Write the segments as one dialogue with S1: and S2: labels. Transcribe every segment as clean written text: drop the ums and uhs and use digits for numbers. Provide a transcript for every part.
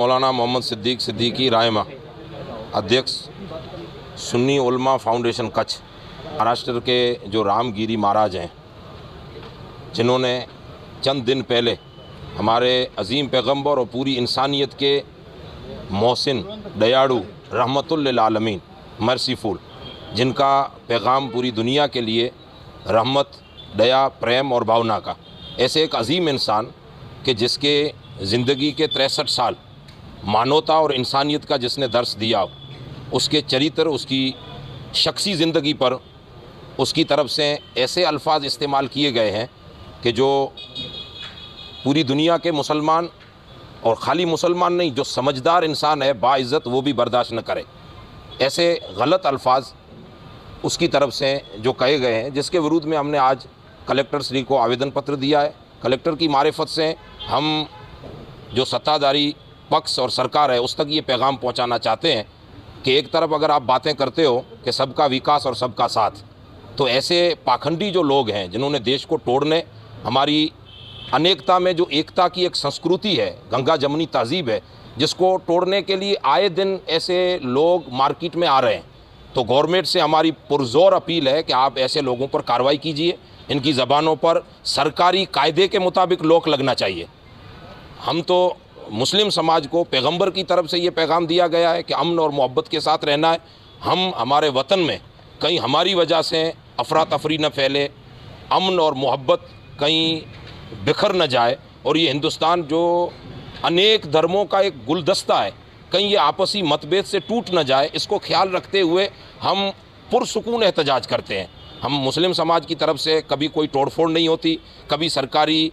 S1: मौलाना मोहम्मद सिद्दीक सिद्दीकी रायमा, अध्यक्ष सुन्नी उलमा फाउंडेशन कच्छ। महाराष्ट्र के जो रामगिरी महाराज हैं, जिन्होंने चंद दिन पहले हमारे अजीम पैगंबर और पूरी इंसानियत के मोहसिन, दयालु, रहमतुल लिल आलमीन, मर्सीफुल, जिनका पैगाम पूरी दुनिया के लिए रहमत, दया, प्रेम और भावना का, ऐसे एक अजीम इंसान कि जिसके ज़िंदगी के 63 साल मानवता और इंसानियत का जिसने दर्स दिया, उसके चरित्र, उसकी शख्सी ज़िंदगी पर उसकी तरफ से ऐसे अल्फाज इस्तेमाल किए गए हैं कि जो पूरी दुनिया के मुसलमान, और ख़ाली मुसलमान नहीं, जो समझदार इंसान है, बाइज़्ज़त, वो भी बर्दाश्त न करे। ऐसे गलत अल्फाज उसकी तरफ से जो कहे गए हैं, जिसके विरुद्ध में हमने आज कलेक्टर श्री को आवेदन पत्र दिया है। कलेक्टर की मारिफत से हम जो सत्ताधारी पक्ष और सरकार है उस तक ये पैगाम पहुंचाना चाहते हैं कि एक तरफ अगर आप बातें करते हो कि सबका विकास और सबका साथ, तो ऐसे पाखंडी जो लोग हैं जिन्होंने देश को तोड़ने, हमारी अनेकता में जो एकता की एक संस्कृति है, गंगा जमनी तहजीब है, जिसको तोड़ने के लिए आए दिन ऐसे लोग मार्केट में आ रहे हैं। तो गवर्नमेंट से हमारी पुरजोर अपील है कि आप ऐसे लोगों पर कार्रवाई कीजिए। इनकी ज़बानों पर सरकारी कायदे के मुताबिक लोक लगना चाहिए। हम तो मुस्लिम समाज को पैगंबर की तरफ से ये पैगाम दिया गया है कि अमन और मोहब्बत के साथ रहना है। हम हमारे वतन में कहीं हमारी वजह से अफरा तफरी न फैले, अमन और मोहब्बत कहीं बिखर न जाए, और ये हिंदुस्तान जो अनेक धर्मों का एक गुलदस्ता है, कहीं ये आपसी मतभेद से टूट न जाए, इसको ख्याल रखते हुए हम पुरसुकून एहतजाज करते हैं। हम मुस्लिम समाज की तरफ से कभी कोई तोड़फोड़ नहीं होती, कभी सरकारी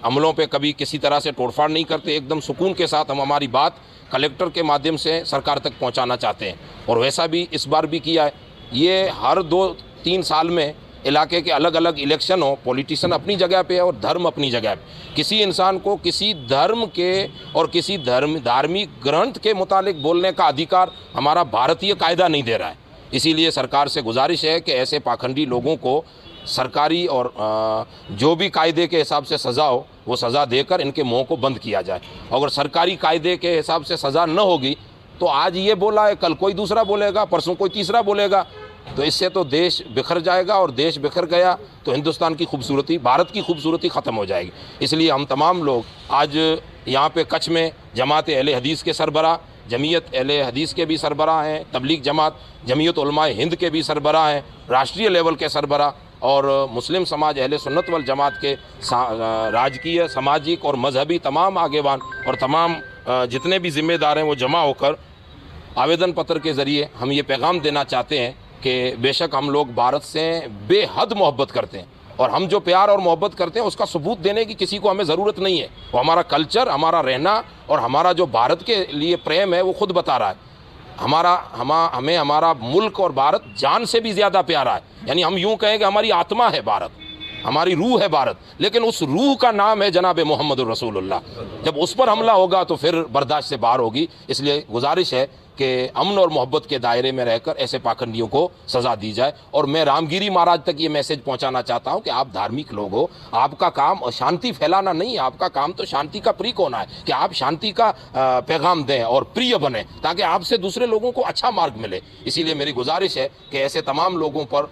S1: अमलों पे कभी किसी तरह से तोड़फाड़ नहीं करते। एकदम सुकून के साथ हम हमारी बात कलेक्टर के माध्यम से सरकार तक पहुंचाना चाहते हैं, और वैसा भी इस बार भी किया है। ये हर 2-3 साल में इलाके के अलग अलग इलेक्शन हो, पॉलिटिशियन अपनी जगह पे है और धर्म अपनी जगह पे। किसी इंसान को किसी धर्म के और किसी धार्मिक ग्रंथ के मुतालिक बोलने का अधिकार हमारा भारतीय कायदा नहीं दे रहा है। इसीलिए सरकार से गुजारिश है कि ऐसे पाखंडी लोगों को सरकारी और जो भी कायदे के हिसाब से सज़ा हो वो सज़ा देकर इनके मुँह को बंद किया जाए। अगर सरकारी कायदे के हिसाब से सज़ा न होगी तो आज ये बोला है, कल कोई दूसरा बोलेगा, परसों कोई तीसरा बोलेगा, तो इससे तो देश बिखर जाएगा, और देश बिखर गया तो हिंदुस्तान की खूबसूरती, भारत की खूबसूरती ख़त्म हो जाएगी। इसलिए हम तमाम लोग आज यहाँ पे कच्छ में जमात अहले हदीस के सरबराह, जमीयत अहले हदीस के भी सरबराह हैं, तबलीग जमात, जमीयत उलमाए हिंद के भी सरबराह हैं, राष्ट्रीय लेवल के सरबराह, और मुस्लिम समाज अहले सुन्नत वल जमात के राजकीय, सामाजिक और मजहबी तमाम आगेवान और तमाम जितने भी ज़िम्मेदार हैं वो जमा होकर आवेदन पत्र के ज़रिए हम ये पैगाम देना चाहते हैं कि बेशक हम लोग भारत से बेहद मोहब्बत करते हैं, और हम जो प्यार और मोहब्बत करते हैं उसका सबूत देने की किसी को हमें ज़रूरत नहीं है। वो हमारा कल्चर, हमारा रहना और हमारा जो भारत के लिए प्रेम है वो खुद बता रहा है। हमें हमारा मुल्क और भारत जान से भी ज़्यादा प्यारा है। यानी हम यूँ कहें कि हमारी आत्मा है भारत, हमारी रूह है भारत, लेकिन उस रूह का नाम है जनाब मोहम्मद रसूलुल्लाह। जब उस पर हमला होगा तो फिर बर्दाश्त से बाहर होगी। इसलिए गुजारिश है कि अमन और मोहब्बत के दायरे में रहकर ऐसे पाखंडियों को सज़ा दी जाए। और मैं रामगिरी महाराज तक ये मैसेज पहुंचाना चाहता हूं कि आप धार्मिक लोग हो, आपका काम अशांति फैलाना नहीं है, आपका काम तो शांति का प्रीक होना है कि आप शांति का पैगाम दें और प्रिय बने, ताकि आपसे दूसरे लोगों को अच्छा मार्ग मिले। इसीलिए मेरी गुजारिश है कि ऐसे तमाम लोगों पर